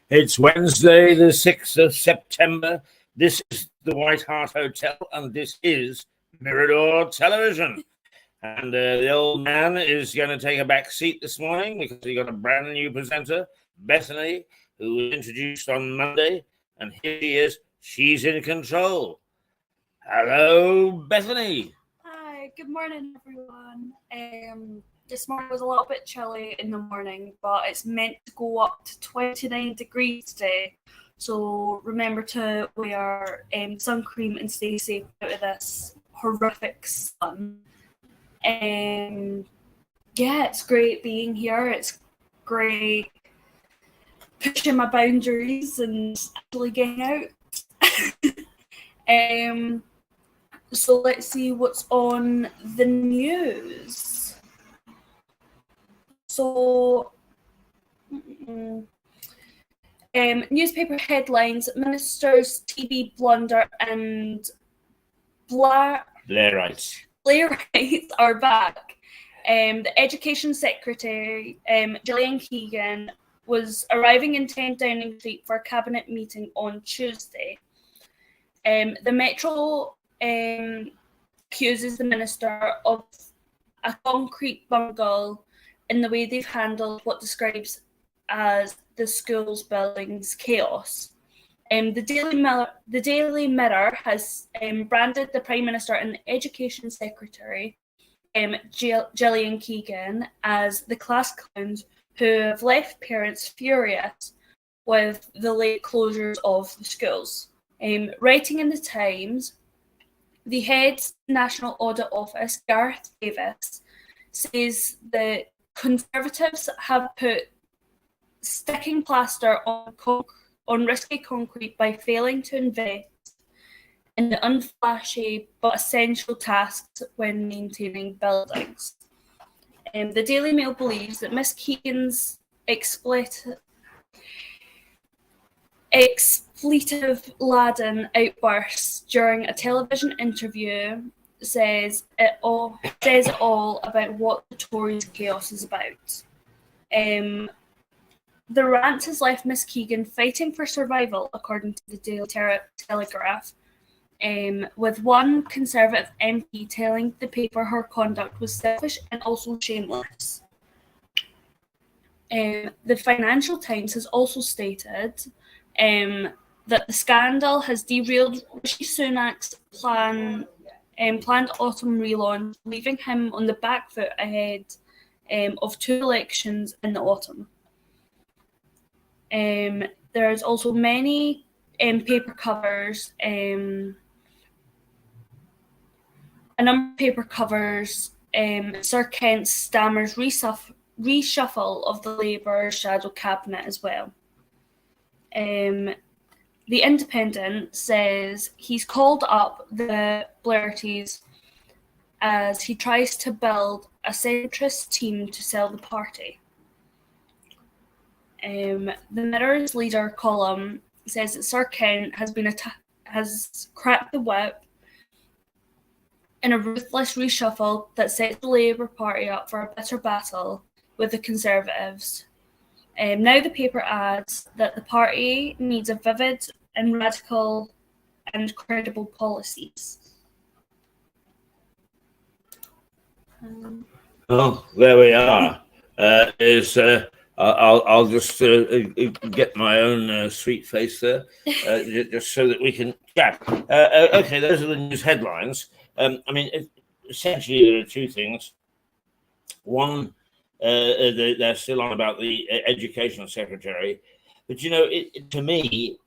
It's Wednesday, the 6th of September. This is the White Hart Hotel, and this is Mirador Television. And the old man is going to take a back seat this morning because we got a brand new presenter, Bethany, who was introduced on Monday. And here she is. She's in control. Hello, Bethany. Hi, good morning, everyone. This morning was a little bit chilly in the morning, but it's meant to go up to 29 degrees today. So remember to wear sun cream and stay safe out of this horrific sun. Yeah, it's great being here. It's great pushing my boundaries and actually getting out. So let's see what's on the news. So, newspaper headlines: Ministers' TB blunder and Blairites are back. The Education Secretary, Gillian Keegan, was arriving in 10 Downing Street for a cabinet meeting on Tuesday. The Metro accuses the minister of a concrete bungle in the way they've handled what describes as the school's buildings chaos. The Daily Mirror has branded the Prime Minister and the Education Secretary, Gillian Keegan, as the class clowns who have left parents furious with the late closures of the schools. Writing in the Times, the head's National Audit Office, Gareth Davis, says that Conservatives have put sticking plaster on risky concrete by failing to invest in the unflashy but essential tasks when maintaining buildings. The Daily Mail believes that Miss Keegan's expletive-laden outbursts during a television interview says it all about what the Tories' chaos is about. The rant has left Miss Keegan fighting for survival, according to the Daily Telegraph, with one Conservative MP telling the paper her conduct was selfish and also shameless. The Financial Times has also stated that the scandal has derailed Rishi Sunak's planned autumn relaunch, leaving him on the back foot ahead of 2 elections in the autumn. There's also many paper covers, a number of paper covers, Sir Kent Stammer's reshuffle of the Labour shadow cabinet as well. The Independent says he's called up the Blairites as he tries to build a centrist team to sell the party. The Mirror's leader column says that Sir Kent has cracked the whip in a ruthless reshuffle that sets the Labour Party up for a bitter battle with the Conservatives. Now the paper adds that the party needs a vivid and radical and credible policies. There we are. Is I'll just get my own sweet face there, just so that we can chat. Okay, those are the news headlines. I mean, essentially, there are two things. One, they're still on about the educational secretary, but to me,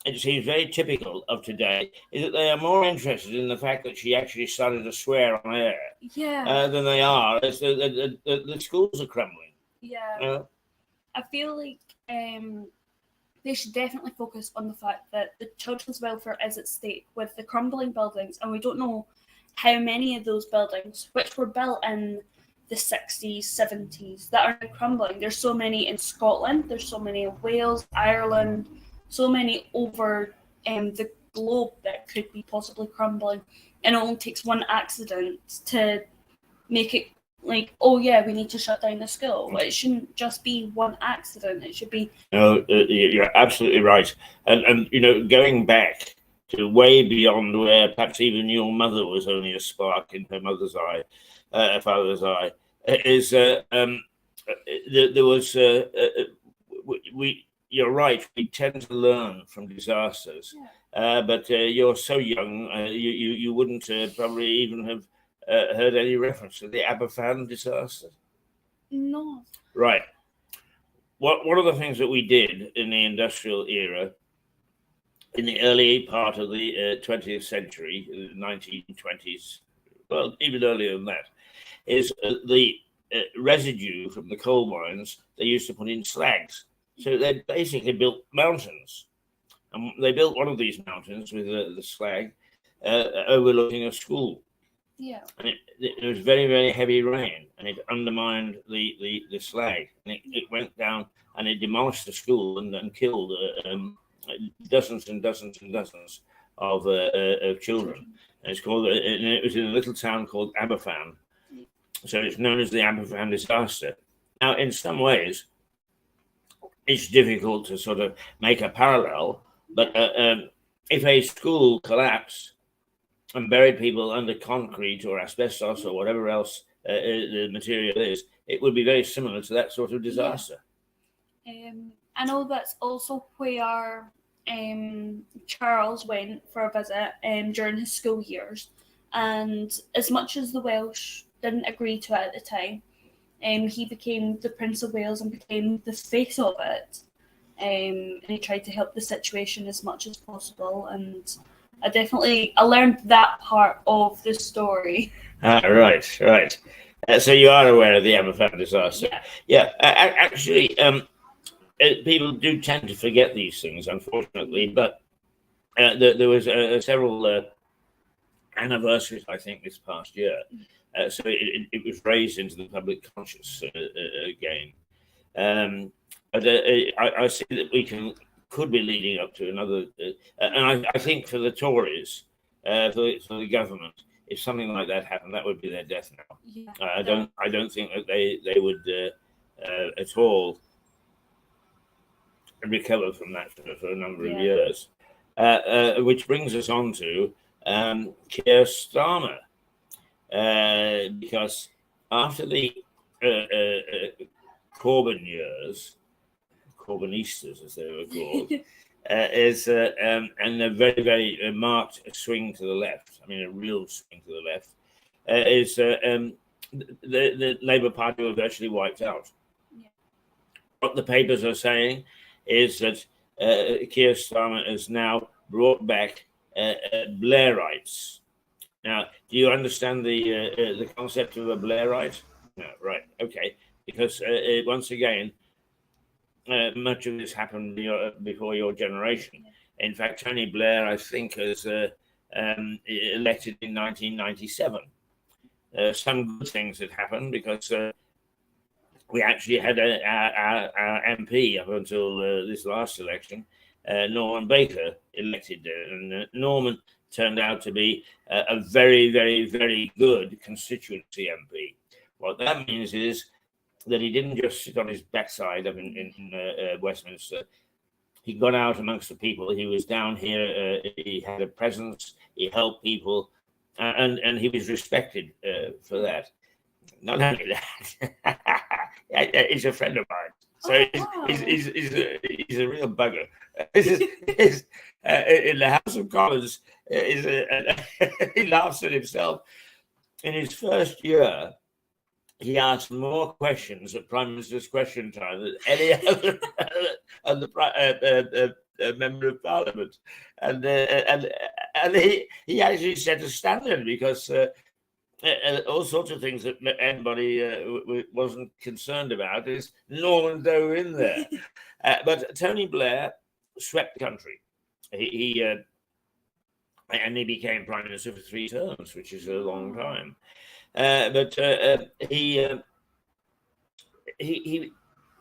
it seems very typical of today is that they are more interested in the fact that she actually started to swear on air than they are as the schools are crumbling. Yeah. I feel like they should definitely focus on the fact that the children's welfare is at stake with the crumbling buildings, and we don't know how many of those buildings, which were built in the 60s, 70s, that are now crumbling. There's so many in Scotland, there's so many in Wales, Ireland, so many over the globe that could be possibly crumbling. And it only takes one accident to make it like, oh yeah, we need to shut down the school. It shouldn't just be one accident. It should be. No, you're absolutely right. And going back to way beyond where perhaps even your mother was only a spark in her mother's eye, father's eye, is there was we. You're right. We tend to learn from disasters, but you're so young. You wouldn't probably even have heard any reference to the Aberfan disaster. No. Right. One of the things that we did in the industrial era, in the early part of the 20th century, the 1920s, well, even earlier than that, is the residue from the coal mines they used to put in slags. So they basically built mountains. And they built one of these mountains with the slag overlooking a school. Yeah. And it was very, very heavy rain, and it undermined the slag. And it went down and it demolished the school and killed dozens and dozens and dozens of children. And it was in a little town called Aberfan. So it's known as the Aberfan disaster. Now, in some ways, it's difficult to sort of make a parallel, but if a school collapsed and buried people under concrete or asbestos or whatever else the material is, it would be very similar to that sort of disaster. I know that's also where Charles went for a visit during his school years, and as much as the Welsh didn't agree to it at the time, he became the Prince of Wales and became the face of it, and he tried to help the situation as much as possible. And I learned that part of the story. Right. So you are aware of the Aberfan disaster? Yeah. Actually, people do tend to forget these things, unfortunately. But there was several anniversaries, I think, this past year. So it was raised into the public conscious again. But I see that we could be leading up to another, and I think for the Tories, for the government, if something like that happened, that would be their death now. Yeah. I don't think that they would at all recover from that for a number of years. Which brings us on to Keir Starmer, because after the Corbyn years, Corbynistas, as they were called, and a very, very marked swing to the left. I mean, a real swing to the left. The Labour Party were virtually wiped out. Yeah. What the papers are saying is that Keir Starmer has now brought back Blairites. Now, do you understand the concept of a Blairite? No, right, okay. Because once again, much of this happened before your generation. In fact, Tony Blair, I think, was elected in 1997. Some good things had happened because we actually had our MP up until this last election, Norman Baker, elected. And Norman turned out to be a very, very, very good constituency MP. What that means is that he didn't just sit on his backside up in Westminster. He got out amongst the people. He was down here. He had a presence. He helped people, and he was respected for that. Not only that, he's a friend of mine. So Oh, he's, wow. he's a real bugger. In the House of Commons, he laughs at himself. In his first year, he asked more questions at Prime Minister's Question Time than any other member of Parliament, and he actually set a standard because all sorts of things that anybody wasn't concerned about is Norman Doe in there. But Tony Blair swept the country. He and he became Prime Minister for 3 terms, which is a long time. But he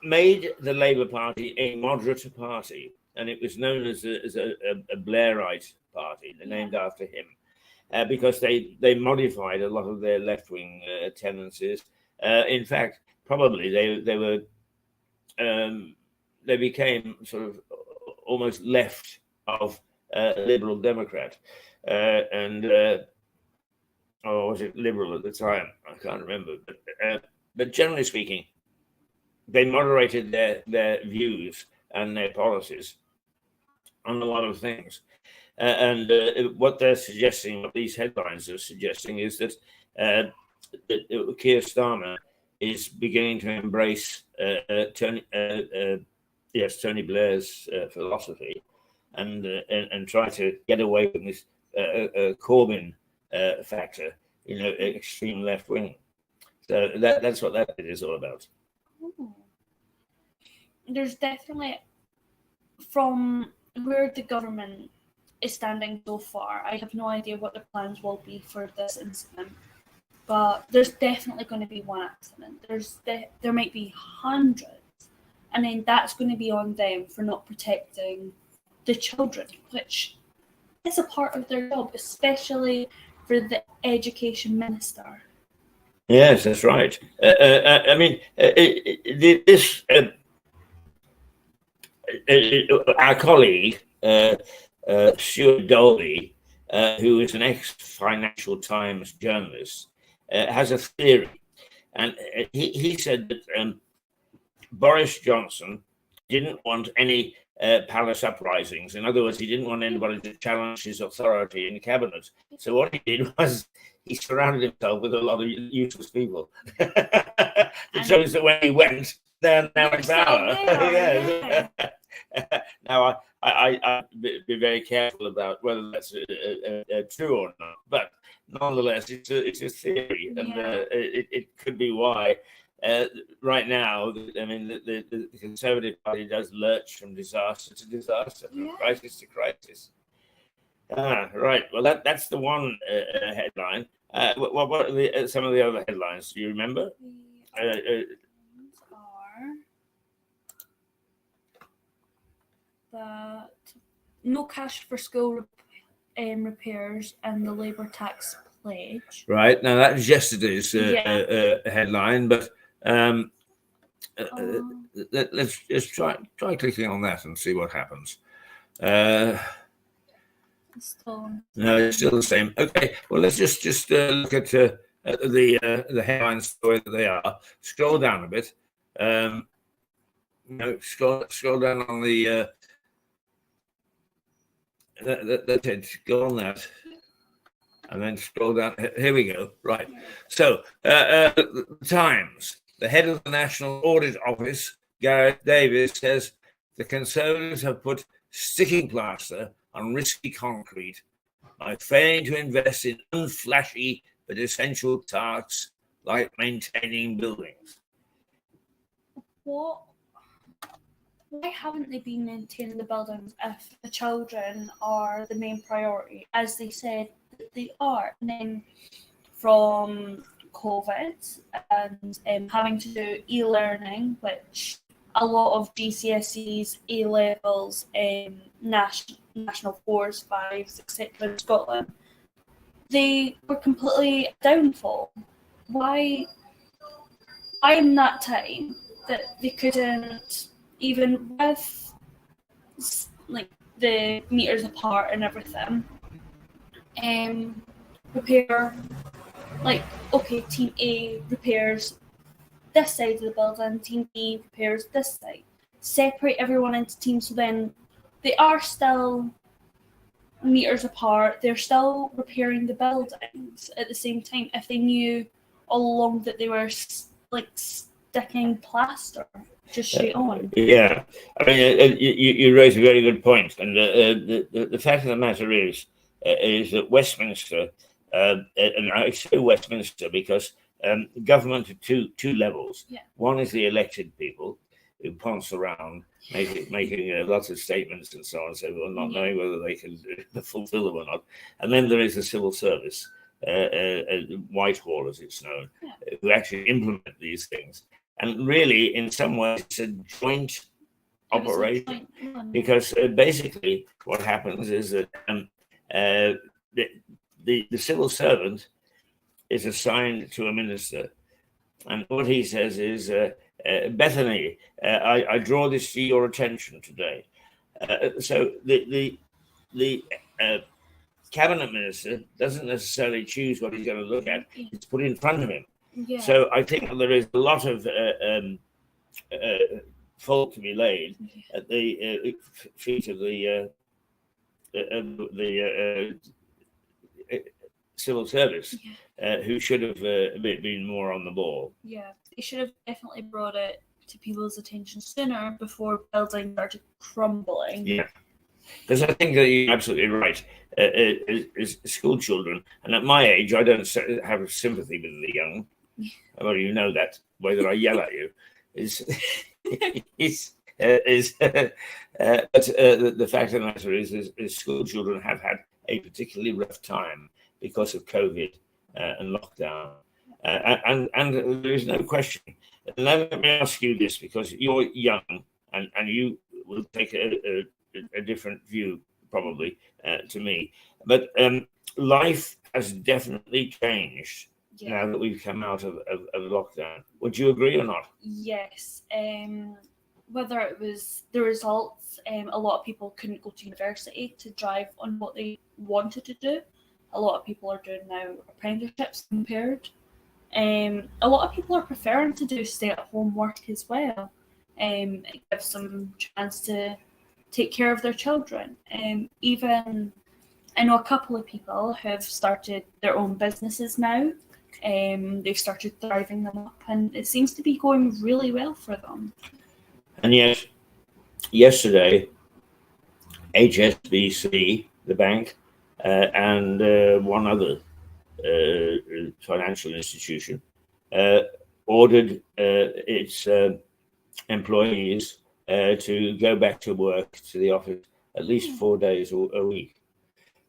made the Labour Party a moderate party, and it was known as a Blairite party, named after him, because they modified a lot of their left-wing tendencies. In fact, probably they became sort of almost left of Liberal Democrat, or was it Liberal at the time? I can't remember, but generally speaking, they moderated their views and their policies on a lot of things. And what they're suggesting, what these headlines are suggesting, is that Keir Starmer is beginning to embrace Tony Blair's philosophy, and try to get away from this Corbyn factor, extreme left wing. So that's what that is all about. Ooh. There's definitely, from where the government is standing so far, I have no idea what the plans will be for this incident, but there's definitely going to be one accident. There might be hundreds, and then that's going to be on them for not protecting the children, which is a part of their job, especially for the education minister. Yes, that's right. I mean, this our colleague Stuart Dolby, who is an ex-Financial Times journalist, has a theory, and he said that Boris Johnson didn't want any palace uprisings. In other words, he didn't want anybody to challenge his authority in the cabinet. So what he did was he surrounded himself with a lot of useless people. It shows that when he went, they're now in power. Yes. Now, I'd be very careful about whether that's true or not, but nonetheless, it's a theory, and it could be why. Right now, I mean, the Conservative Party does lurch from disaster to disaster, from crisis to crisis. Right. Well, that's the one headline. What are some of the other headlines? Do you remember? That no cash for school repairs and the Labour tax pledge. Right. Now that was yesterday's headline, but let's just try clicking on that and see what happens. No, it's still the same. Okay. Well, let's just look at the headlines the way that they are. Scroll down a bit. Scroll down on the. That's it. Go on that, and then scroll down. Here we go. Right. So, Times. The head of the National Audit Office, Gareth Davis, says the Conservatives have put sticking plaster on risky concrete by failing to invest in unflashy but essential tasks like maintaining buildings. What? Why haven't they been maintaining the buildings if the children are the main priority, as they said that they are? And then from COVID and having to do e-learning, which a lot of GCSEs, A-levels, national 4s, 5s, etc. in Scotland, they were completely downfall. Why in that time that they couldn't, even with like the meters apart and everything, repair, like, okay, team A repairs this side of the building, team B repairs this side. Separate everyone into teams, so then they are still meters apart. They're still repairing the buildings at the same time if they knew all along that they were like sticking plaster just straight on. Yeah, I mean, you raise a very good point, and the fact of the matter is that Westminster, and I say Westminster because government at two levels. Yeah. One is the elected people who ponce around, making lots of statements and so on, so not knowing whether they can fulfill them or not. And then there is the civil service, Whitehall as it's known, who actually implement these things. And really, in some ways, it's a joint operation because basically what happens is that the civil servant is assigned to a minister, and what he says is, Bethany, I draw this to your attention today. So the cabinet minister doesn't necessarily choose what he's going to look at; it's put in front of him. Yeah. So I think there is a lot of fault to be laid at the feet of the civil service, who should have been more on the ball. Yeah, they should have definitely brought it to people's attention sooner before buildings started crumbling. Yeah, because I think that you're absolutely right. As school children, and at my age, I don't have sympathy with the young. Well, you know that way that I yell at you is but the fact of the matter is school children have had a particularly rough time because of COVID and lockdown, and there is no question. And let me ask you this, because you're young and you will take a different view probably to me, but life has definitely changed. Now that we've come out of lockdown. Would you agree or not? Yes. Whether it was the results, a lot of people couldn't go to university to drive on what they wanted to do. A lot of people are doing now apprenticeships compared. A lot of people are preferring to do stay-at-home work as well. It gives them a chance to take care of their children. Even I know a couple of people who have started their own businesses now. They've started thriving them up, and it seems to be going really well for them. And yet, yesterday, HSBC, the bank, and one other financial institution ordered its employees to go back to work to the office at least 4 days a week.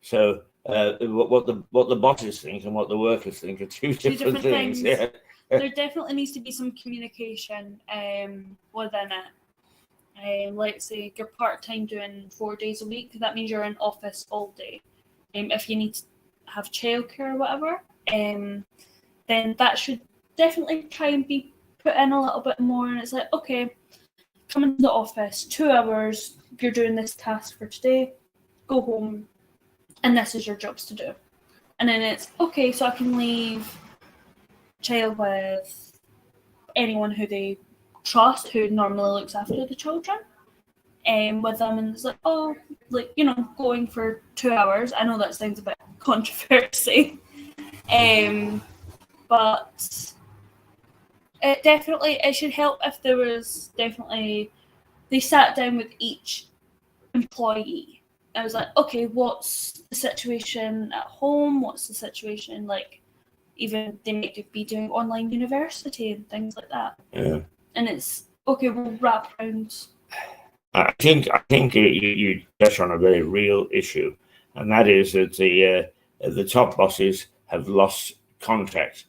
So what the bosses think and what the workers think are two different things. Yeah. There definitely needs to be some communication within it. Let's say you're part-time doing 4 days a week, that means you're in office all day. If you need to have childcare or whatever, then that should definitely try and be put in a little bit more. And it's like, okay, come into the office, 2 hours, you're doing this task for today, go home, and this is your jobs to do. And then it's, okay, so I can leave child with anyone who they trust, who normally looks after the children, with them. And it's like, oh, like, you know, going for 2 hours. I know that sounds a bit controversy, but it should help if there was definitely, they sat down with each employee. I was like, okay, what's the situation at home? What's the situation, like, even they might be doing online university and things like that. Yeah. And it's, okay, we'll wrap around. I think you touch on a very real issue, and that is that the top bosses have lost contact,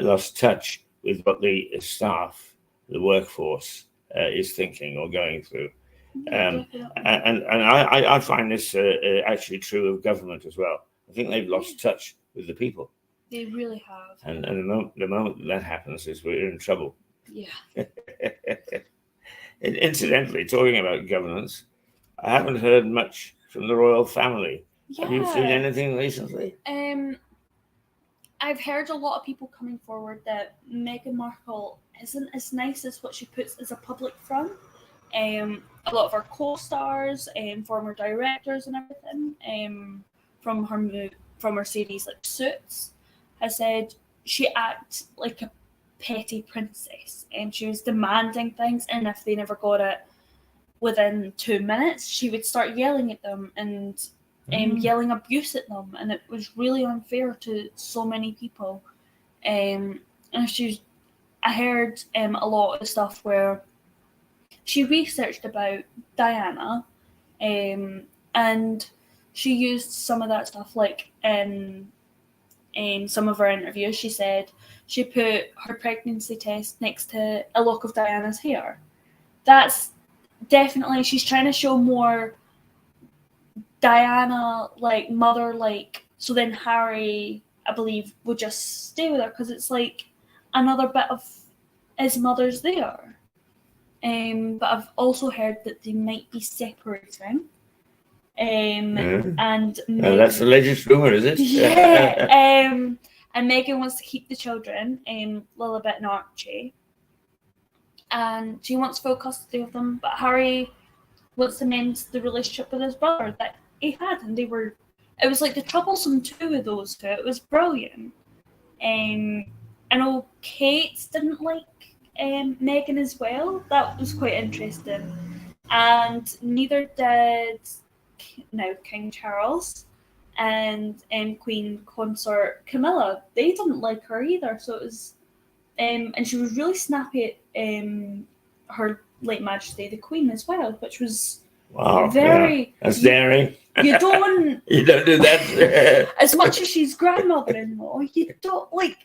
lost touch with what the staff, the workforce, is thinking or going through. And I find this actually true of government as well. I think they've lost touch with the people. They really have. And the moment that happens is we're in trouble. Yeah. Incidentally, talking about governance, I haven't heard much from the royal family. Yeah. Have you seen anything recently? I've heard a lot of people coming forward that Meghan Markle isn't as nice as what she puts as a public front. A lot of her co-stars, former directors, and everything, from her series like Suits, has said she acts like a petty princess, and she was demanding things, and if they never got it within 2 minutes, she would start yelling at them and yelling abuse at them, and it was really unfair to so many people. And I heard a lot of stuff where she researched about Diana, and she used some of that stuff, like in some of her interviews. She said she put her pregnancy test next to a lock of Diana's hair. That's definitely, she's trying to show more Diana, like mother, like, so then Harry, I believe, would just stay with her because it's like another bit of his mother's there. But I've also heard that they might be separating. And that's the latest rumor, is it? Yeah. And Meghan wants to keep the children, Lilibet and Archie, and she wants full custody of them. But Harry wants to mend the relationship with his brother that he had, and it was like the troublesome two of those two. It was brilliant. I know Kate didn't like Meghan as well. That was quite interesting. And neither did King Charles and Queen Consort Camilla. They didn't like her either. So it was, and she was really snappy at her late Majesty the Queen as well, which was very that's daring. You don't do that. as much as she's grandmother-in-law. You don't like.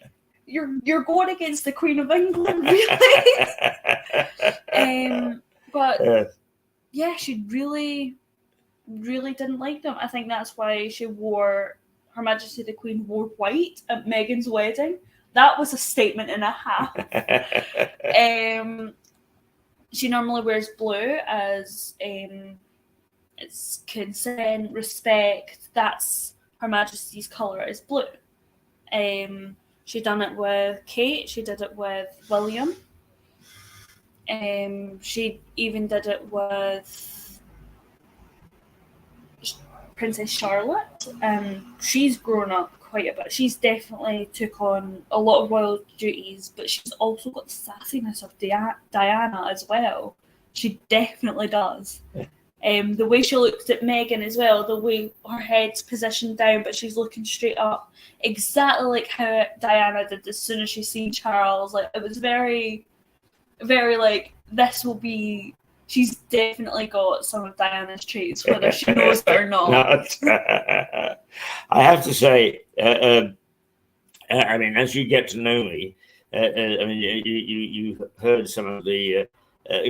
You're going against the Queen of England, really. But yeah, she really didn't like them. I think that's why Her Majesty the Queen wore white at Meghan's wedding. That was a statement and a half. She normally wears blue as it's consent, respect. That's Her Majesty's colour is blue. She done it with Kate. She did it with William. She even did it with Princess Charlotte. She's grown up quite a bit. She's definitely took on a lot of royal duties, but she's also got the sassiness of Diana as well. She definitely does. The way she looked at Meghan as well, the way her head's positioned down, but she's looking straight up, exactly like how Diana did as soon as she seen Charles. Like, it was very, very like, this will be. She's definitely got some of Diana's traits, whether she knows it or not. I have to say, I mean, as you get to know me, I mean, you've heard some of the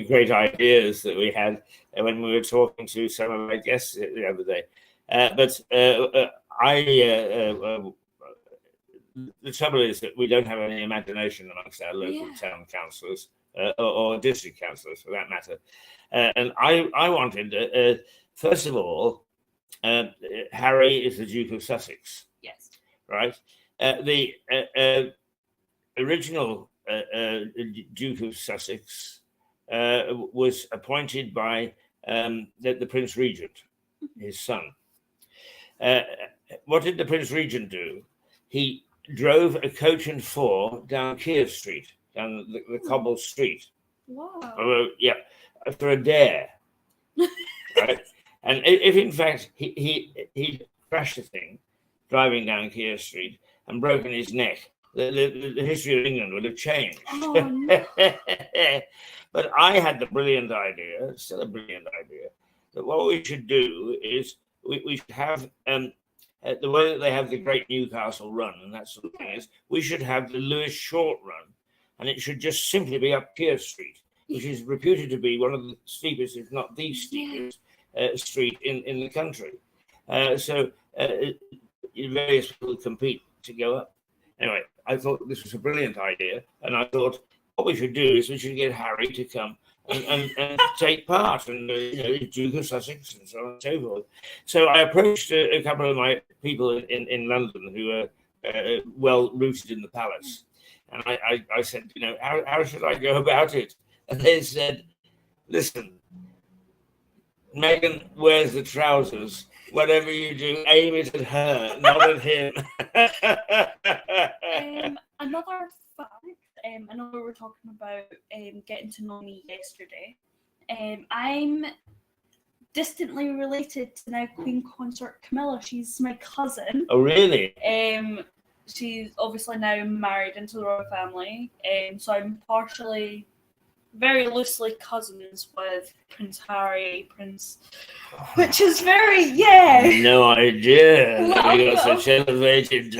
great ideas that we had when we were talking to some of our guests the other day. The trouble is that we don't have any imagination amongst our local town councillors or district councillors, for that matter. And I wanted, first of all, Harry is the Duke of Sussex. Yes. Right? The original Duke of Sussex was appointed by the Prince Regent, his son. What did the Prince Regent do? He drove a coach and four down Keir Street, down the cobbled street. Wow. For a dare. Right? And if in fact he crashed the thing driving down Keir Street and broken his neck, the history of England would have changed. Oh, no. But I had the brilliant idea, still a brilliant idea, that what we should do is we should have the way that they have the Great Newcastle Run and that sort of thing is we should have the Lewis Short Run, and it should just simply be up Keir Street, which is reputed to be one of the steepest, if not the steepest, street in the country. So various people compete to go up. Anyway, I thought this was a brilliant idea, and I thought what we should do is we should get Harry to come and take part, and Duke of Sussex and so on and so forth. So I approached a couple of my people in London who are well rooted in the palace. And I said, how should I go about it? And they said, listen, Meghan wears the trousers. Whatever you do, aim it at her, not at him. Another fact, I know we were talking about getting to know me yesterday. I'm distantly related to now Queen Consort Camilla. She's my cousin. Oh, really? She's obviously now married into the royal family. So I'm partially, very loosely cousins with Prince Harry, which is very, No idea. Well, You got such elevated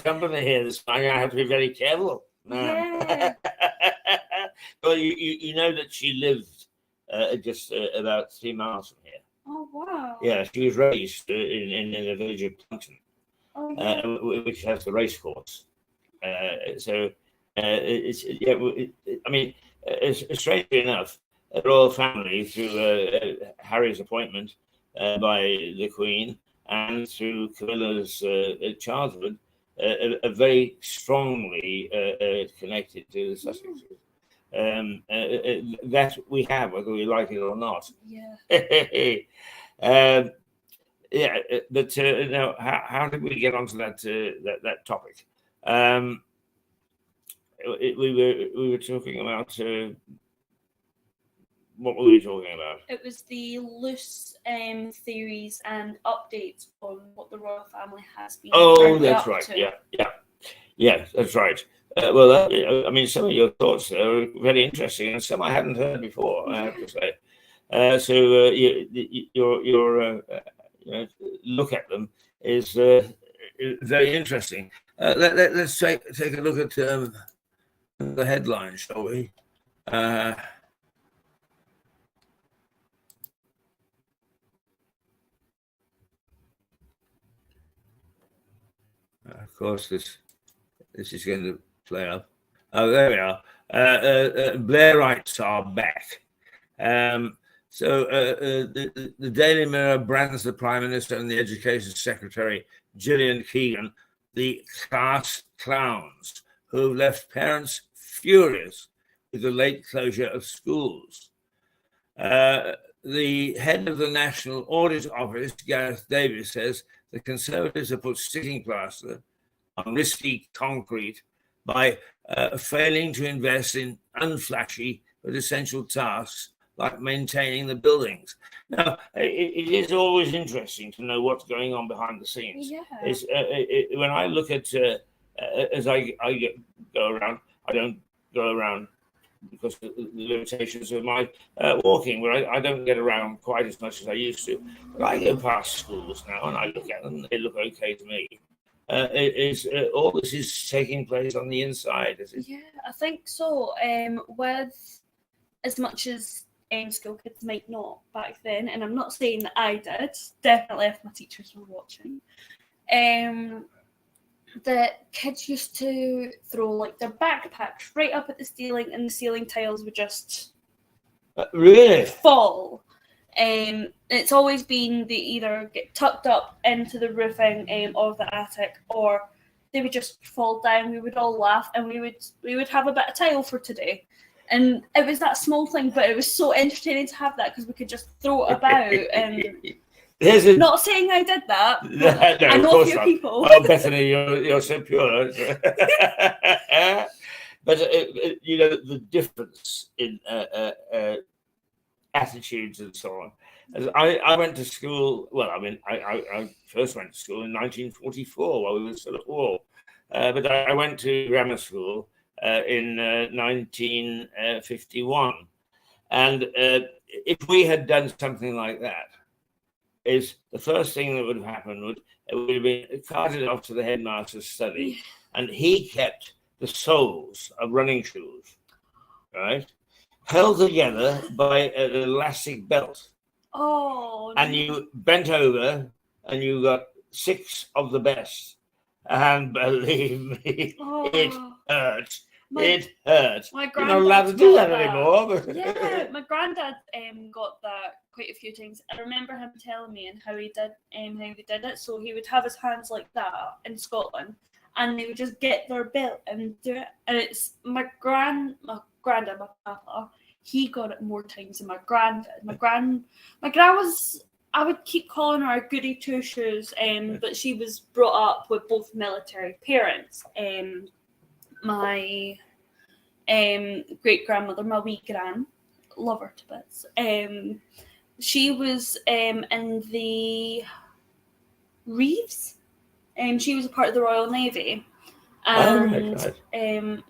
company here. This I have to be very careful. Yeah. Well, you know that she lived just about 3 miles from here. Oh, wow. Yeah, she was raised in the village of Plumpton, which has the race course. So it's I mean, strangely enough, the royal family, through Harry's appointment by the Queen and through Camilla's childhood, are very strongly connected to the Sussexes. That we have, whether we like it or not. Yeah. Yeah, but now, how did we get onto that topic? We were talking about what were we talking about? It was the loose theories and updates on what the royal family has been. Oh, that's right. Yeah, that's right. Well, I mean, some of your thoughts are very interesting, and some I hadn't heard before. I have to say. So your look at them is very interesting. Let's take a look at the headline, shall we? Of course, this is going to play up. Oh, there we are. Blairites are back. So the Daily Mirror brands the Prime Minister and the Education Secretary, Gillian Keegan, the class clowns who have left parents furious with the late closure of schools. The head of the National Audit Office, Gareth Davies, says the Conservatives have put sticking plaster on risky concrete by failing to invest in unflashy but essential tasks like maintaining the buildings. Now, it is always interesting to know what's going on behind the scenes. Yeah. When I look at, as I go around, I don't go around because of the limitations of my walking, but I don't get around quite as much as I used to. But I go past schools now and I look at them, they look okay to me. All this is taking place on the inside, is it? Yeah, I think so. With as much as school kids might not back then, and I'm not saying that I did, definitely if my teachers were watching, the kids used to throw like their backpacks right up at the ceiling, and the ceiling tiles would just really fall. It's always been they either get tucked up into the roofing of the attic, or they would just fall down. We would all laugh, and we would have a bit of tile for today. And it was that small thing, but it was so entertaining to have that because we could just throw it about. And not saying I did that. No, I know a few people. Oh, Bethany, you're so pure. But the difference in attitudes and so on. As I went to school. Well, I mean, I first went to school in 1944 while we were still at war. But I went to grammar school in 1951, and if we had done something like that, is the first thing that would have happened would have been carted off to the headmaster's study, and he kept the soles of running shoes, right, held together by an elastic belt. Oh. And you bent over, and you got 6 of the best, and believe me, it hurt. It hurt. My You're not allowed to do that anymore. Yeah, my granddad got that quite a few times. I remember him telling me and how he did it. So he would have his hands like that in Scotland, and they would just get their belt and do it. And it's my granddad, my papa. He got it more times than my granddad. My gran was. I would keep calling her a goody two shoes, but she was brought up with both military parents. My great grandmother, my wee gran, love her to bits. She was in the Reeves. She was a part of the Royal Navy, and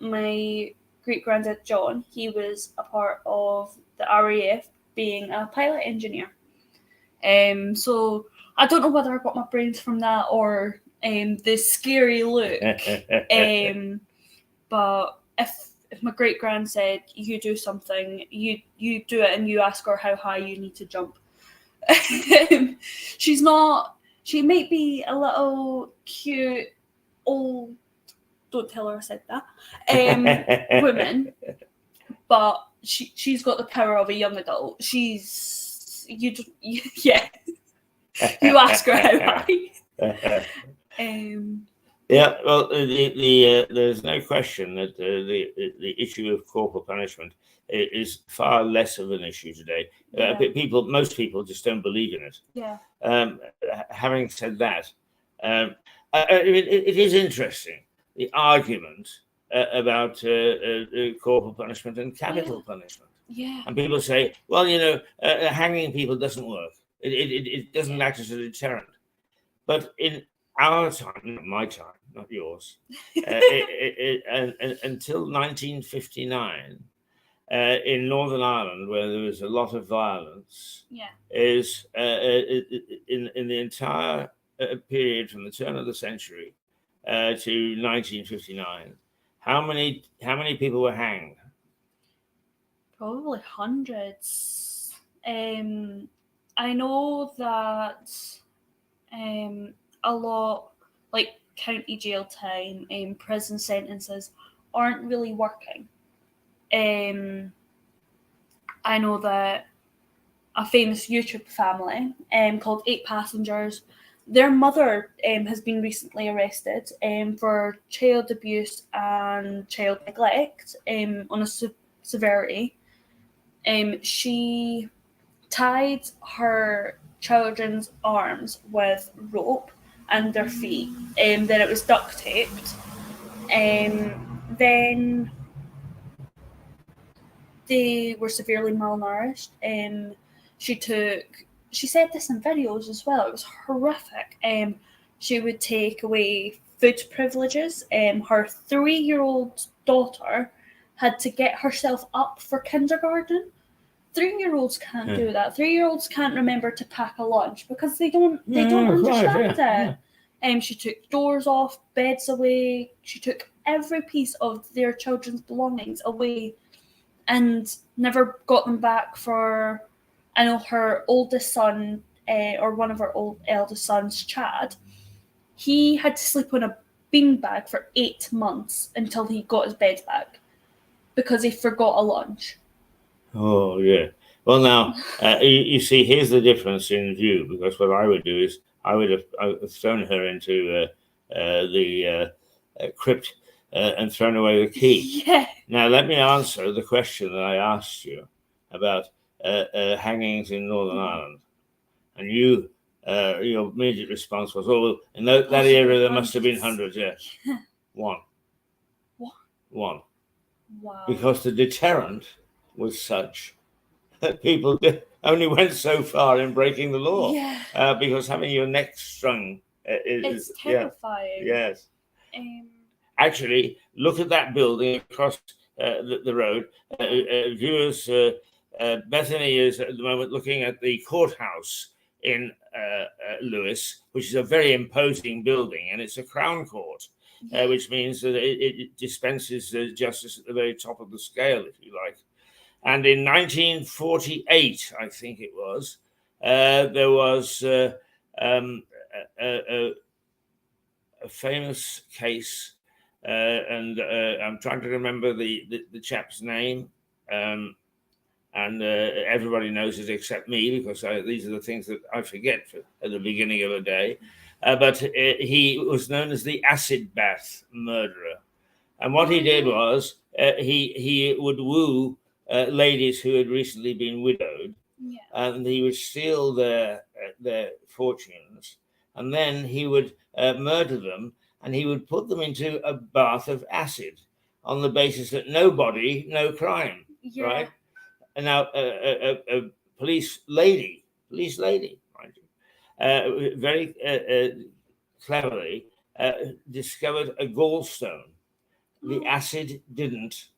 my great granddad John, he was a part of the RAF, being a pilot engineer. So I don't know whether I got my brains from that or the scary look. But if my great grand said you do something, you do it, and you ask her how high you need to jump. She's not. She might be a little cute old. Don't tell her I said that. Woman, but she's got the power of a young adult. Yeah. You ask her how high. Yeah, well, there's no question that the issue of corporal punishment is far less of an issue today. Yeah. Most people just don't believe in it. Yeah. Having said that, it is interesting, the argument about corporal punishment and capital punishment. Yeah. And people say, well, hanging people doesn't work. It doesn't act as a deterrent. But in our time, not my time, not yours, until 1959, in Northern Ireland, where there was a lot of violence, is in the entire period from the turn of the century to 1959, how many people were hanged? Probably hundreds. I know that a lot, like county jail time and prison sentences, aren't really working. I know that a famous YouTube family called 8 Passengers, their mother has been recently arrested for child abuse and child neglect on a severity. She tied her children's arms with rope and their feet, then it was duct taped. Then they were severely malnourished. She said this in videos as well, it was horrific. She would take away food privileges. Her 3-year-old daughter had to get herself up for kindergarten. 3-year-olds can't do that. 3-year-olds can't remember to pack a lunch because they don't understand it. She took doors off, beds away. She took every piece of their children's belongings away and never got them back for, I know her oldest son, or one of her eldest sons, Chad, he had to sleep on a beanbag for 8 months until he got his bed back because he forgot a lunch. Oh, yeah. Well, now, you see, here's the difference in view, because what I would do is I would have thrown her into the crypt and thrown away the key. Yeah. Now, let me answer the question that I asked you about hangings in Northern Ireland. And your immediate response was, oh, in that area there must have been hundreds, yes. One. What? One. Wow. Because the deterrent was such that people only went so far in breaking the law. Yeah. Because having your neck strung is terrifying. Yeah, yes. Actually, look at that building across the road. Viewers, Bethany is at the moment looking at the courthouse in Lewis, which is a very imposing building, and it's a Crown Court, which means that it dispenses justice at the very top of the scale, if you like. And in 1948, I think it was, there was a famous case and I'm trying to remember the chap's name. And everybody knows it except me, because these are the things that I forget at the beginning of the day. But he was known as the acid bath murderer. And what he did was he would woo ladies who had recently been widowed, and he would steal their fortunes, and then he would murder them, and he would put them into a bath of acid on the basis that no body, no crime, right? And now a police lady, mind you, very cleverly discovered a gallstone. The acid didn't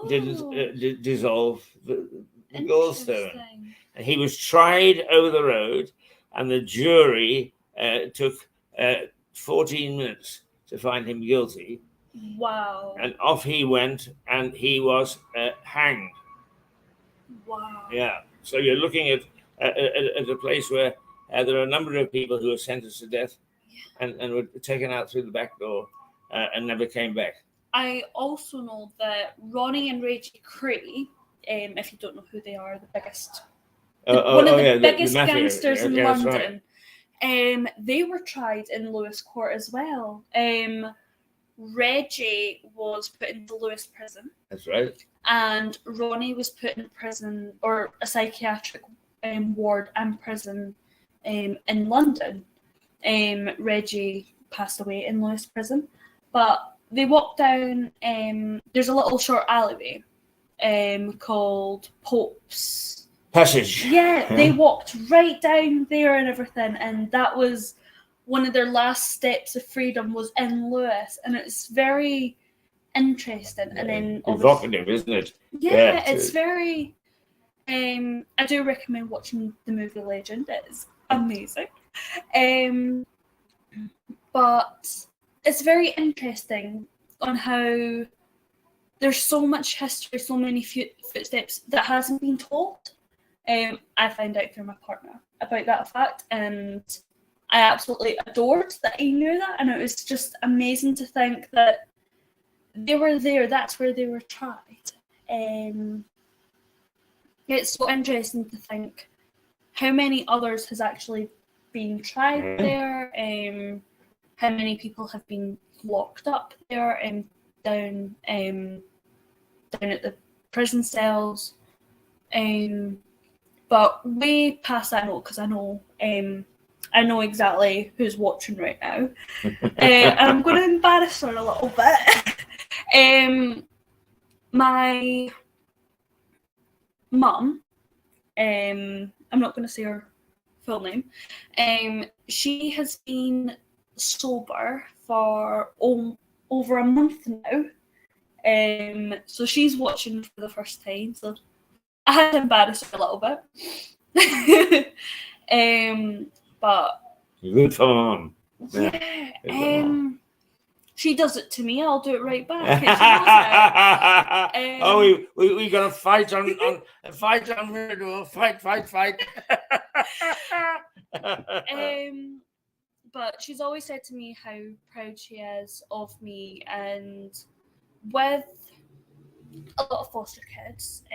dissolve the gallstone. And he was tried over the road, and the jury took 14 minutes to find him guilty. Wow. And off he went, and he was hanged. Wow. Yeah. So you're looking at a place where there are a number of people who were sentenced to death and were taken out through the back door and never came back. I also know that Ronnie and Reggie Cree, if you don't know who they are, the biggest, biggest gangsters in London, right. They were tried in Lewis Court as well. Reggie was put into Lewis prison. That's right. And Ronnie was put in prison, or a psychiatric ward and prison in London. Reggie passed away in Lewis prison, but they walked down, there's a little short alleyway called Pope's Passage. Yeah, they walked right down there and everything, and that was one of their last steps of freedom, was in Lewis, and it's very interesting. And then evocative, isn't it? Yeah, it's very I do recommend watching the movie Legend. It's amazing. But it's very interesting on how there's so much history, so many footsteps that hasn't been told. I found out through my partner about that fact, and I absolutely adored that he knew that, and it was just amazing to think that they were there. That's where they were tried. It's so interesting to think how many others has actually been tried there. How many people have been locked up there and down at the prison cells. But way past that note, because I know exactly who's watching right now. And I'm going to embarrass her a little bit. My mum, I'm not going to say her full name, she has been sober for over a month now. So she's watching for the first time, so I had to embarrass her a little bit. But good for mum. Yeah. She does it to me, I'll do it right back. We got to fight on Mirador. Fight. But she's always said to me how proud she is of me, and with a lot of foster kids,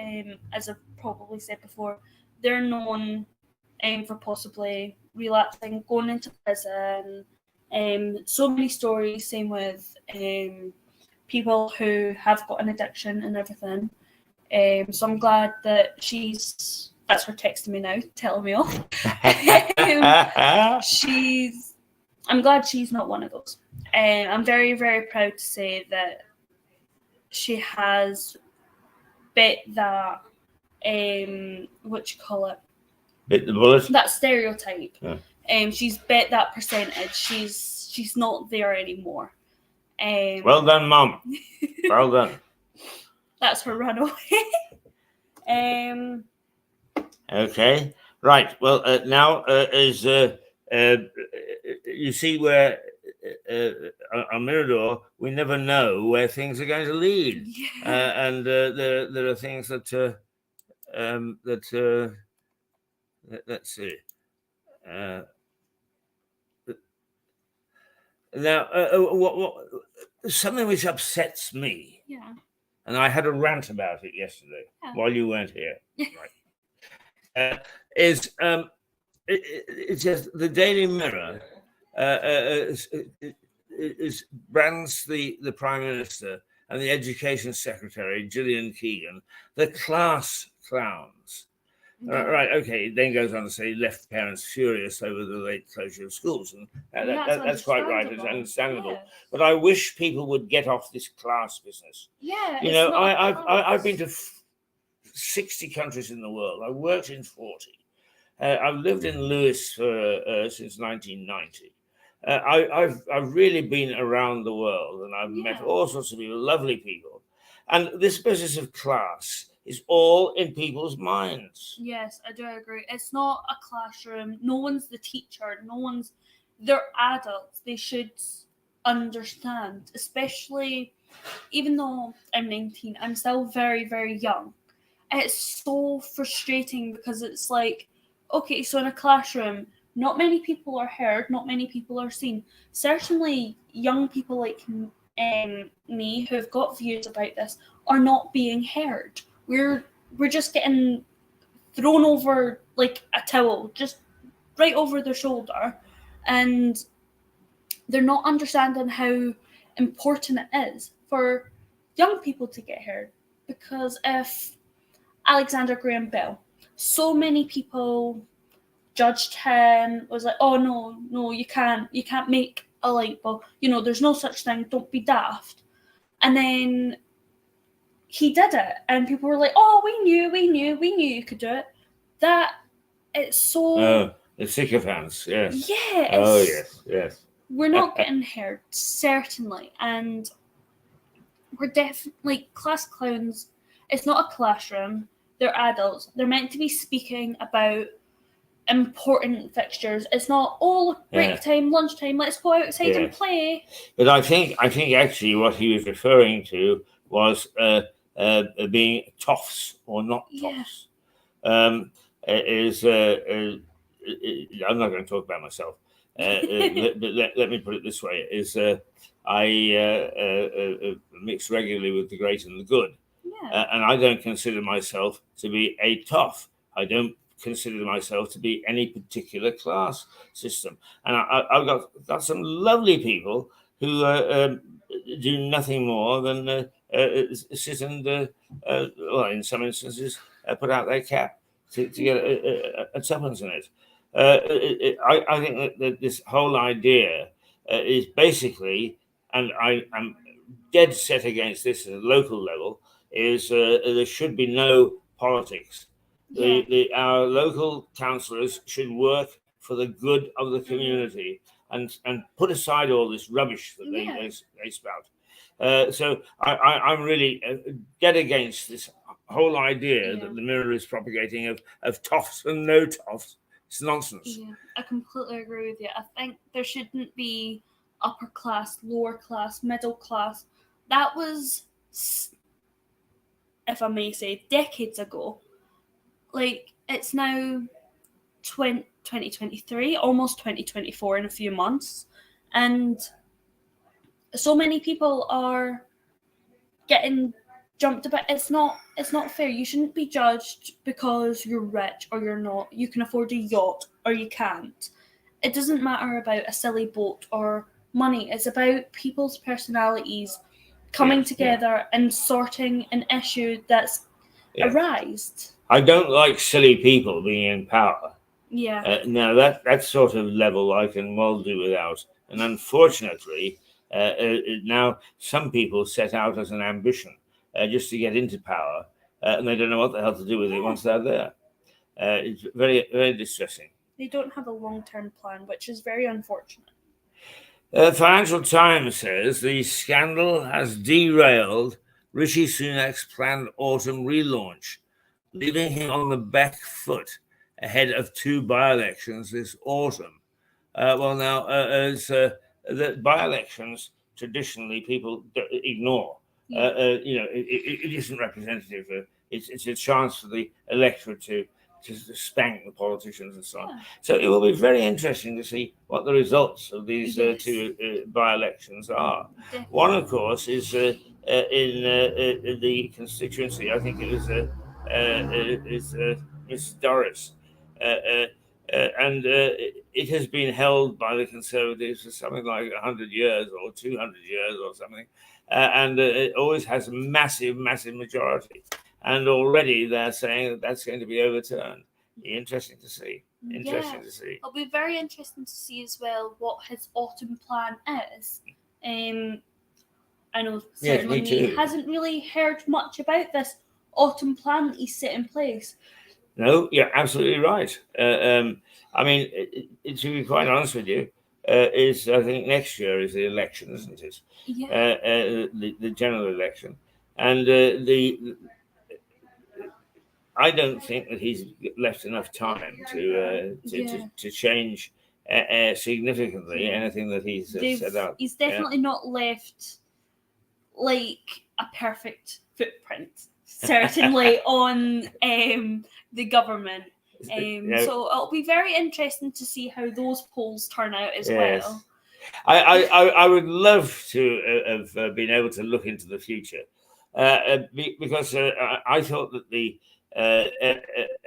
as I've probably said before, they're known for possibly relapsing, going into prison. So many stories, same with people who have got an addiction and everything. So I'm glad that that's her texting me now, telling me off. I'm glad she's not one of those. I'm very, very proud to say that she has bit that, bit the bullet? That stereotype. Yeah. She's bit that percentage. She's not there anymore. Well done, Mum. Well done. That's her runaway. Okay. Right. Well, now is you see where on Mirador we never know where things are going to lead, and there are things that let's see. Now, something which upsets me, Yeah. and I had a rant about it yesterday while you weren't here, right? Is it's just the Daily Mirror brands the Prime Minister and the Education Secretary, Gillian Keegan, the class clowns. Right, okay, then goes on to say left parents furious over the late closure of schools. And that's quite right, it's understandable. Yes. But I wish people would get off this class business. Yeah, You know, I've been to 60 countries in the world. I worked in 40. I've lived in Lewis since 1990. I've really been around the world, and I've met all sorts of people, lovely people. And this business of class is all in people's minds. Yes, I do agree. It's not a classroom. No one's the teacher. They're adults. They should understand, especially even though I'm 19, I'm still very, very young. It's so frustrating because it's like, okay, so in a classroom, not many people are heard, not many people are seen. Certainly, young people like me who've got views about this are not being heard. We're just getting thrown over like a towel, just right over their shoulder, and they're not understanding how important it is for young people to get heard. Because if Alexander Graham Bell, so many people judged him, was like, oh no, you can't make a light bulb, there's no such thing, don't be daft. And then he did it, and people were like, oh, we knew you could do it. That it's so the sycophants, yes. Yeah. Oh yes. We're not getting heard, certainly, and we're definitely class clowns. It's not a classroom. They're adults. They're meant to be speaking about important fixtures. It's not break time, lunchtime. Let's go outside and play. But I think actually what he was referring to was being toffs or not toffs. I'm not going to talk about myself. But let me put it this way: I mix regularly with the great and the good, and I don't consider myself to be a toff. I don't consider myself to be any particular class system, and I've got some lovely people who do nothing more than sit and, well, in some instances, put out their cap to get a tuppence in it. I think that this whole idea is basically, and I'm dead set against this at a local level, is there should be no politics. Our local councillors should work for the good of the community and put aside all this rubbish that they spout. So I'm really dead against this whole idea that the Mirror is propagating of toffs and no toffs. It's nonsense. Yeah, I completely agree with you. I think there shouldn't be upper class, lower class, middle class. That was, if I may say, decades ago. Like, it's now 2023, almost 2024 in a few months. And so many people are getting jumped about. It's not fair. You shouldn't be judged because you're rich or you're not. You can afford a yacht or you can't. It doesn't matter about a silly boat or money. It's about people's personalities coming together and sorting an issue that's arisen. I don't like silly people being in power. Now that sort of level I can well do without. And unfortunately, now some people set out as an ambition just to get into power, and they don't know what the hell to do with it once they're there. It's very, very distressing. They don't have a long-term plan, which is very unfortunate. Financial Times says the scandal has derailed Rishi Sunak's planned autumn relaunch, leaving him on the back foot ahead of 2 by-elections this autumn. As the by-elections, traditionally people ignore. It isn't representative. It's a chance for the electorate to spank the politicians and so on. Yeah. So it will be very interesting to see what the results of these Yes. two by-elections are. Definitely. One, of course, is in the constituency. I think it is Miss Doris, and it has been held by the Conservatives for something like 100 years or 200 years or something, and it always has a massive majority. And already they're saying that that's going to be overturned. Interesting to see. Interesting to see. It'll be very interesting to see as well what his autumn plan is. I know certainly he hasn't really heard much about this autumn plan that he's set in place. No, you're absolutely right. I mean, to be quite honest with you, I think next year is the election, isn't it? Yeah. The general election, and I don't think that he's left enough time to change significantly anything that he's set up. He's definitely not left like a perfect footprint, certainly on the government. So it'll be very interesting to see how those polls turn out as well. I would love to have been able to look into the future because I thought that the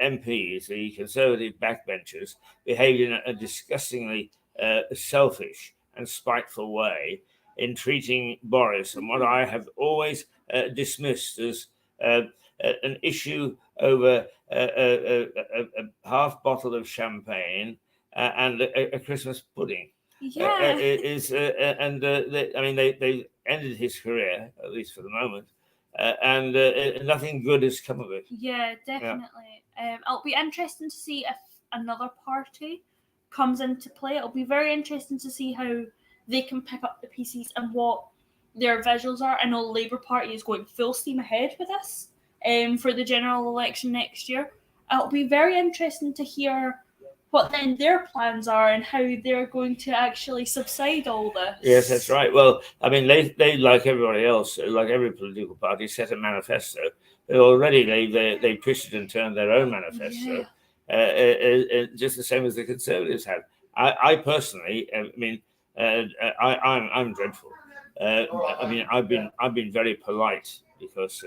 MPs, the Conservative backbenchers, behaved in a disgustingly selfish and spiteful way in treating Boris, and what I have always dismissed as an issue over a half bottle of champagne and a Christmas pudding. Yeah. They ended his career, at least for the moment, and nothing good has come of it. Yeah, definitely. It'll be interesting to see if another party comes into play. It'll be very interesting to see how they can pick up the pieces and what their visuals are. I know the Labour Party is going full steam ahead with this for the general election next year. It'll be very interesting to hear what then their plans are and how they're going to actually subside all this. Yes, that's right. Well, I mean, they like everybody else, like every political party, set a manifesto. Already they twisted and turned their own manifesto, just the same as the Conservatives have. I personally, I'm dreadful. I've been very polite because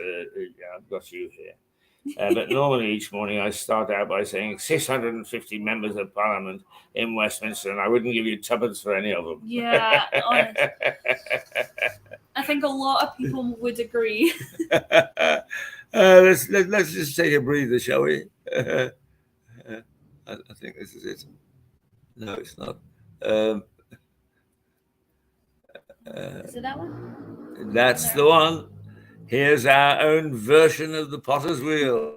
I've got you here. But normally each morning I start out by saying 650 members of Parliament in Westminster, and I wouldn't give you tuppence for any of them. Yeah, honestly. I think a lot of people would agree. Let's just take a breather, shall we? I think this is it. No, it's not. Is it that one? That's the one. Here's our own version of the Potter's Wheel.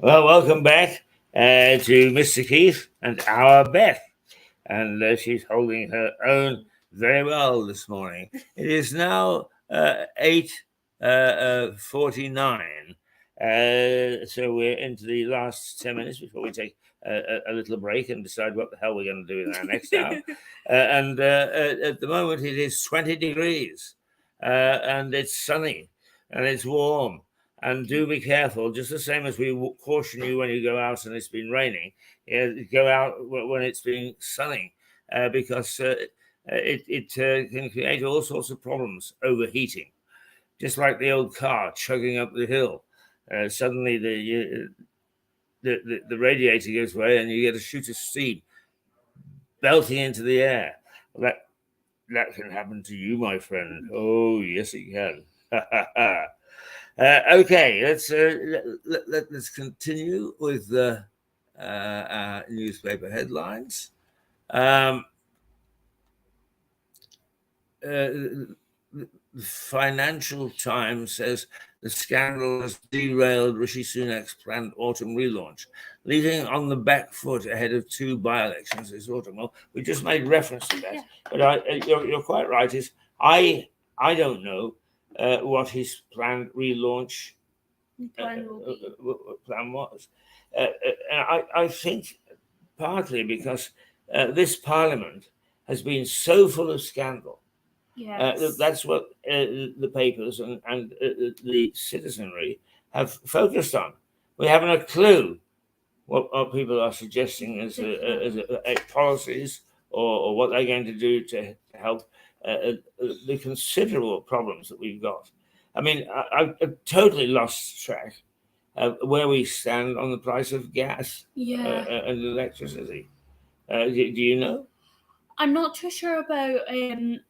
Well, welcome back to Mr. Keith and our Beth. And she's holding her own very well this morning. It is now 8:49. So we're into the last 10 minutes before we take a little break and decide what the hell we're going to do in our next hour. And at the moment, it is 20 degrees and it's sunny and it's warm. And do be careful, just the same as we caution you when you go out and it's been raining, go out when it's been sunny, because it can create all sorts of problems, overheating, just like the old car chugging up the hill. suddenly the radiator goes away and you get a shoot of steam belting into the air. Well, that can happen to you, my friend. Oh, yes, it can. Okay, let's continue with the newspaper headlines. The Financial Times says the scandal has derailed Rishi Sunak's planned autumn relaunch, leaving on the back foot ahead of 2 by-elections this autumn. Well, we just made reference to that, but you're quite right. I don't know what his planned relaunch plan was. I think partly because this Parliament has been so full of scandal. Yes. That's what the papers and the citizenry have focused on. We haven't a clue what people are suggesting as policies or what they're going to do to help the considerable problems that we've got. I mean, I've totally lost track of where we stand on the price of gas and electricity. Do you know? I'm not too sure about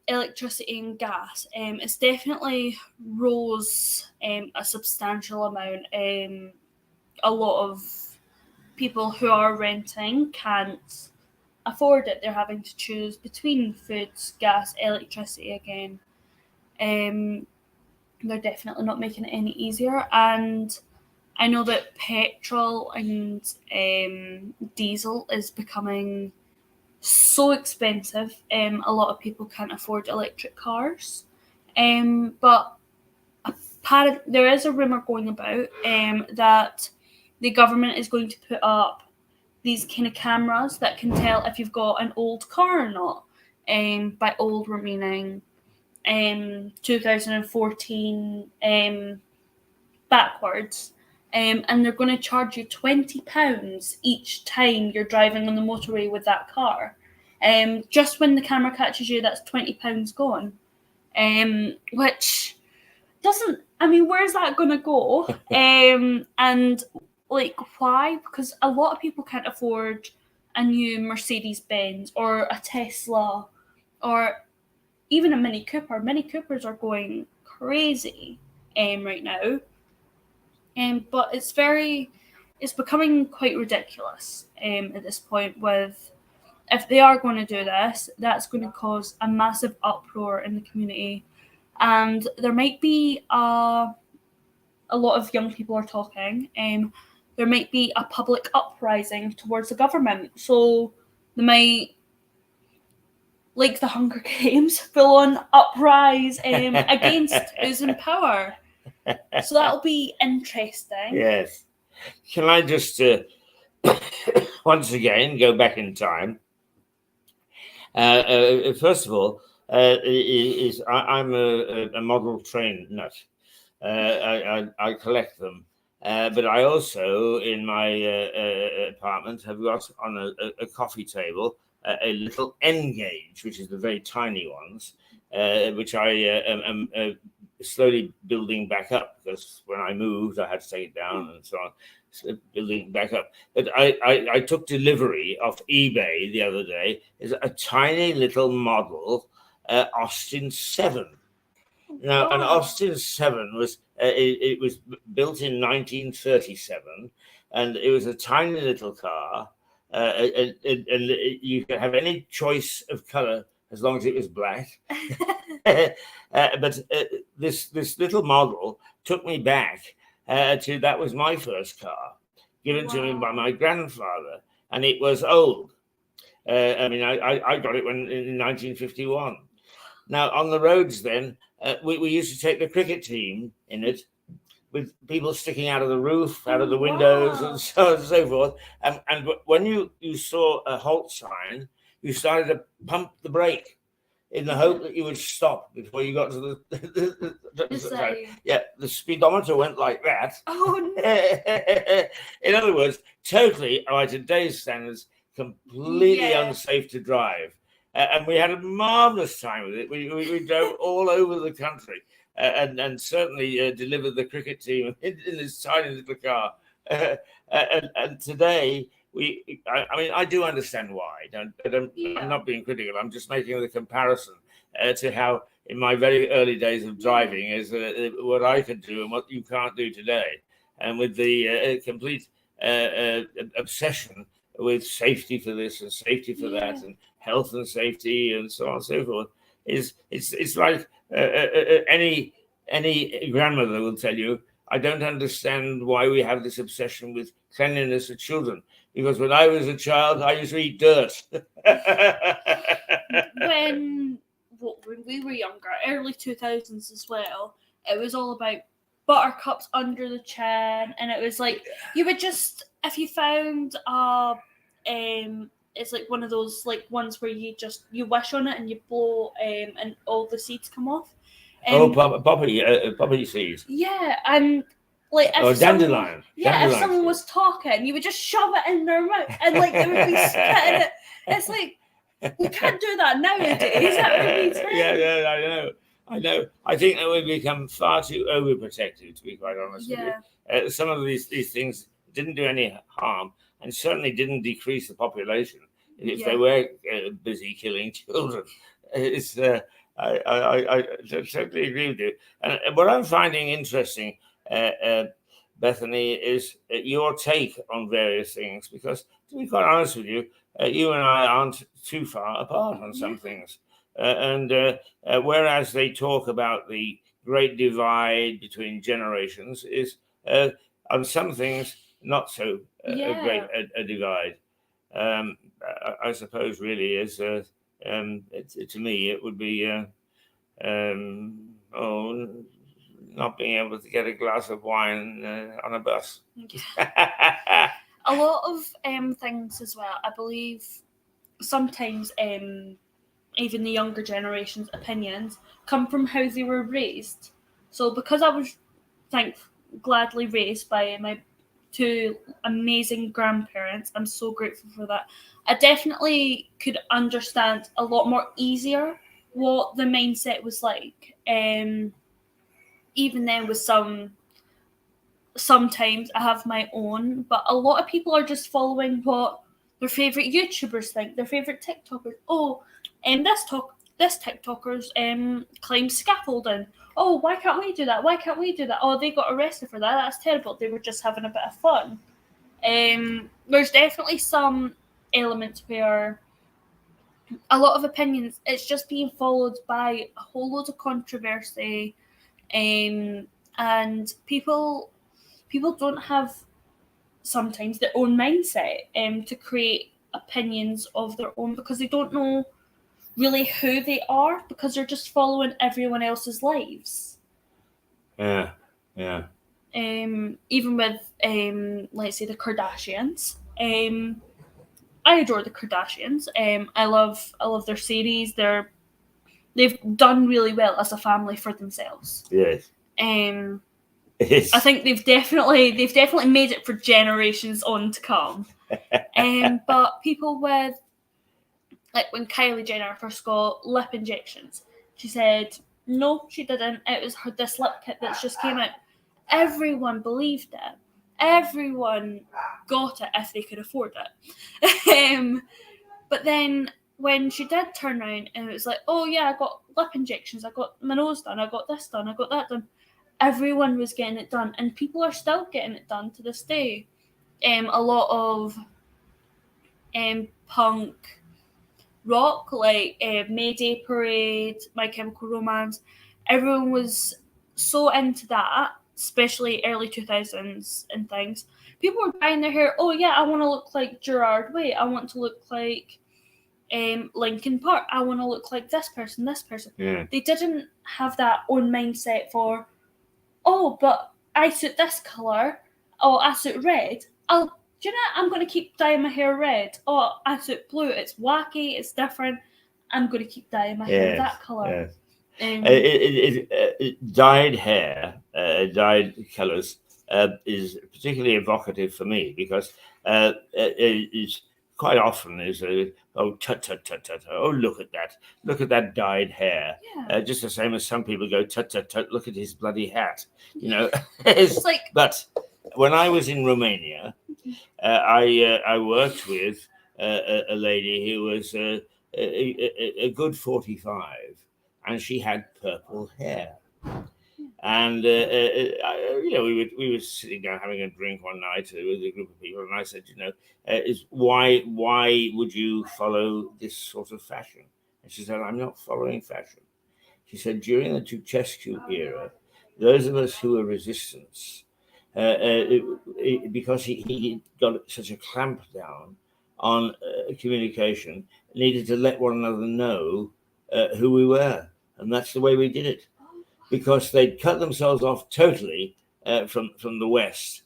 electricity and gas. It's definitely rose a substantial amount. A lot of people who are renting can't afford it. They're having to choose between foods, gas, electricity again. They're definitely not making it any easier. And I know that petrol and diesel is becoming so expensive. A lot of people can't afford electric cars. But there is a rumour going about that the government is going to put up these kind of cameras that can tell if you've got an old car or not. By old, we're meaning 2014 backwards. And they're going to charge you £20 each time you're driving on the motorway with that car. Just when the camera catches you, that's £20 gone. Which doesn't, I mean, where's that going to go? And like, why? Because a lot of people can't afford a new Mercedes-Benz or a Tesla or even a Mini Cooper. Mini Coopers are going crazy right now. But it's becoming quite ridiculous at this point. If they are going to do this, that's going to cause a massive uproar in the community, and there might be a lot of young people are talking. There might be a public uprising towards the government, so they might, like the Hunger Games, full on uprise against who's in power. So that'll be interesting. Yes. Can I just once again go back in time? First of all, I'm a model train nut. I collect them, but I also, in my apartment, have got on a coffee table a little N gauge, which is the very tiny ones, which I am slowly building back up, because when I moved, I had to take it down and so on. So building back up. But I took delivery off eBay the other day. Is a tiny little model Austin 7. Now, an Austin 7 was it was built in 1937, and it was a tiny little car, and you could have any choice of color as long as it was black. But this little model took me back to, that was my first car, given to me by my grandfather, and it was old. I mean, I got it in 1951. Now, on the roads then, we used to take the cricket team in it, with people sticking out of the roof, out of the windows, and so on and so forth. And when you saw a halt sign, you started to pump the brake in the hope that you would stop before you got to the speedometer went like that. Oh, no. In other words, totally, by today's standards, completely unsafe to drive. And we had a marvelous time with it. We drove all over the country. and certainly delivered the cricket team in this tiny little car. And today, I mean, I do understand why. I'm not being critical. I'm just making the comparison to how, in my very early days of driving, is what I could do and what you can't do today. And with the complete obsession with safety for this and safety for that, and health and safety and so on and so forth, it's like any grandmother will tell you, I don't understand why we have this obsession with cleanliness of children, because when I was a child, I used to eat dirt. when we were younger, early 2000s as well, it was all about buttercups under the chin, and it was like you would just, if you found it's like one of those like ones where you wish on it and you blow and all the seeds come off. Poppy seeds. Yeah, and like if dandelion. If someone was talking, you would just shove it in their mouth and like they would be spitting it. It's like you can't do that nowadays. That would be yeah, I know. I think that we've become far too overprotective, to be quite honest with you. Some of these things didn't do any harm, and certainly didn't decrease the population if they were busy killing children. It's I totally agree with you. And what I'm finding interesting, Bethany, is your take on various things, because to be quite honest with you, you and I aren't too far apart on some things. And whereas they talk about the great divide between generations, is on some things not so great a divide. I suppose really is to me it would be not being able to get a glass of wine on a bus. A lot of things as well, I believe sometimes even the younger generation's opinions come from how they were raised. So because I was gladly raised by my two amazing grandparents, I'm so grateful for that. I definitely could understand a lot more easier what the mindset was like. Even then with sometimes I have my own, but a lot of people are just following what their favourite YouTubers think, their favourite TikTokers. Oh, this TikToker's climb scaffolding. Oh, why can't we do that? Why can't we do that? Oh, they got arrested for that. That's terrible. They were just having a bit of fun. There's definitely some elements where a lot of opinions, it's just being followed by a whole load of controversy, and people don't have sometimes their own mindset to create opinions of their own, because they don't know really who they are, because they're just following everyone else's lives. Yeah. Even with let's say the Kardashians. I adore the Kardashians. I love their series. They've done really well as a family for themselves. Yes. I think they've definitely made it for generations on to come. But people with, like when Kylie Jenner first got lip injections, she said no, she didn't. It was this lip kit that just came out. Everyone believed it. Everyone got it if they could afford it. But then when she did turn around and it was like, oh yeah, I got lip injections, I got my nose done, I got this done, I got that done. Everyone was getting it done, and people are still getting it done to this day. A lot of punk rock, like Mayday Parade, My Chemical Romance, everyone was so into that, especially early 2000s and things. People were dyeing their hair. Oh yeah, I want to look like Gerard Way. I want to look like Linkin Park. I want to look like this person. Yeah. They didn't have that own mindset for, oh, but I suit this colour. Oh, I suit red. Do you know, I'm going to keep dyeing my hair red. Oh, I suit blue. It's wacky. It's different. I'm going to keep dyeing my hair that colour. Yes. Dyed hair, dyed colours is particularly evocative for me, because it's quite often is oh tut tut tut tut, oh look at that dyed hair. Yeah. Just the same as some people go tut tut tut, look at his bloody hat. It's like. But when I was in Romania, I worked with a lady who was a good 45, and she had purple hair. And we were sitting down having a drink one night with a group of people, and I said, is why would you follow this sort of fashion? And she said, I'm not following fashion. She said, during the Ceausescu era, those of us who were resistance, because he got such a clamp down on communication, needed to let one another know who we were, and that's the way we did it. Because they'd cut themselves off totally from the West.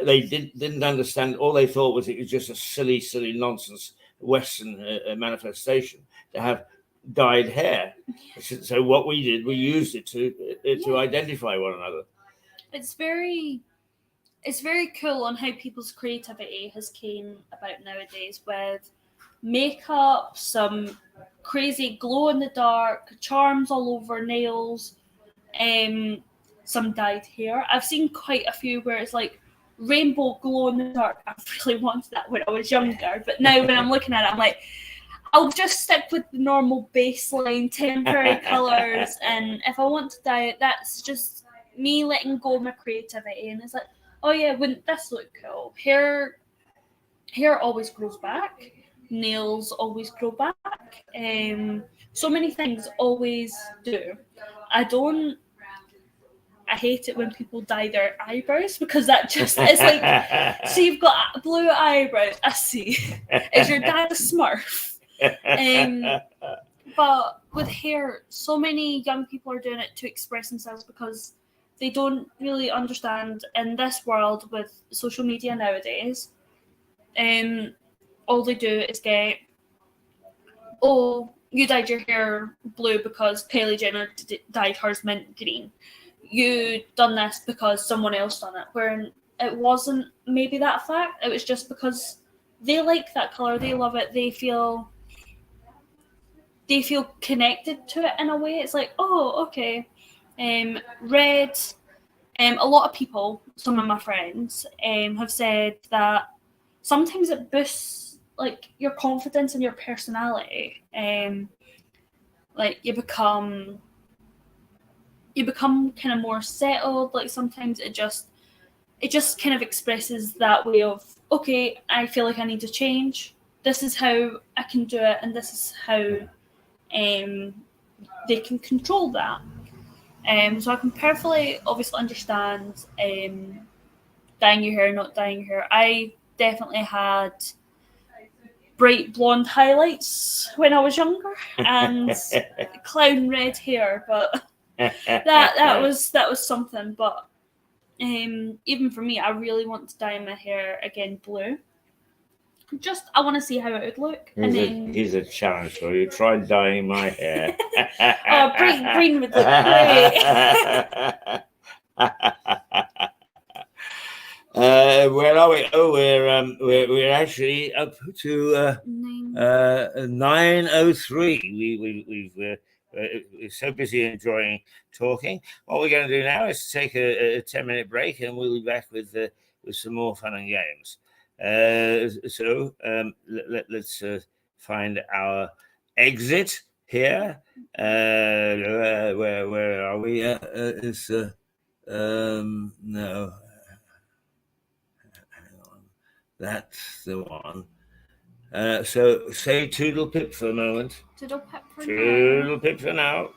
They didn't understand. All they thought was it was just a silly nonsense Western manifestation to have dyed hair. So what we did, we used it to identify one another. It's very cool on how people's creativity has came about nowadays with makeup, some crazy glow in the dark, charms all over nails. Some dyed hair. I've seen quite a few where it's like rainbow glow in the dark. I really wanted that when I was younger, but now when I'm looking at it, I'm like, I'll just stick with the normal baseline temporary colors, and if I want to dye it, that's just me letting go of my creativity. And it's like, oh yeah, wouldn't this look cool? Hair always grows back. Nails always grow back. So many things always do. I hate it when people dye their eyebrows, because that just is like, so you've got blue eyebrows. I see. Is your dad a Smurf? But with hair, so many young people are doing it to express themselves because they don't really understand in this world with social media nowadays. All they do is get, oh, you dyed your hair blue because Kylie Jenner dyed hers mint green. You done this because someone else done it. Where it wasn't maybe that fact. It was just because they like that color, they love it, they feel connected to it in a way. It's like, oh, okay. Red. A lot of people, some of my friends, have said that sometimes it boosts like your confidence and your personality. Like you become kind of more settled. Like sometimes it just kind of expresses that way of, okay, I feel like I need to change. This is how I can do it, and this is how they can control that. So I can perfectly, obviously, understand dyeing your hair, not dyeing your hair. I definitely had bright blonde highlights when I was younger and clown red hair, but that was something. But even for me, I really want to dye my hair again blue. Just, I want to see how it would look. Here's a challenge for you. Try dyeing my hair. Oh, green would look great. Where are we? Oh, we're actually up to 9:03. We're so busy enjoying talking. What we're going to do now is take a 10-minute break, and we'll be back with some more fun and games. So let's find our exit here. Where are we? No. That's the one. So say toodle pip for a moment. Toodle pip for now. Toodle pip for now.